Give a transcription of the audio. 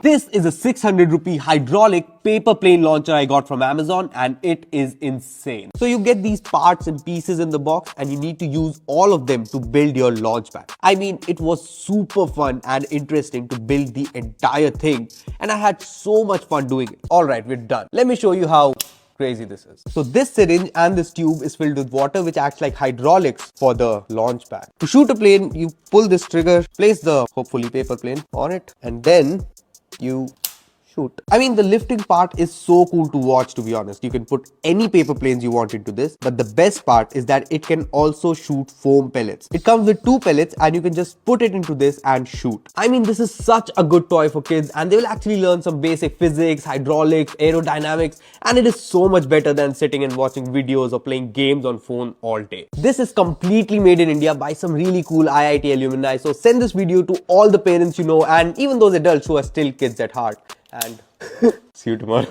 this is a 600 rupee hydraulic paper plane launcher I got from Amazon, and it is insane. So you get these parts and pieces in the box and you need to use all of them to build your launch pad. I mean, it was super fun and interesting to build the entire thing, and I had so much fun doing it. Alright, we're done. Let me show you how crazy this is. So this syringe and this tube is filled with water, which acts like hydraulics for the launch pad. To shoot a plane, you pull this trigger, place the hopefully paper plane on it, and then you shoot. I mean, the lifting part is so cool to watch, to be honest. You can put any paper planes you want into this, but the best part is that it can also shoot foam pellets. It comes with 2 pellets and you can just put it into this and shoot. I mean, this is such a good toy for kids, and they will actually learn some basic physics, hydraulics, aerodynamics, and it is so much better than sitting and watching videos or playing games on phone all day. This is completely made in India by some really cool IIT alumni, so send this video to all the parents you know and even those adults who are still kids at heart. And see you tomorrow.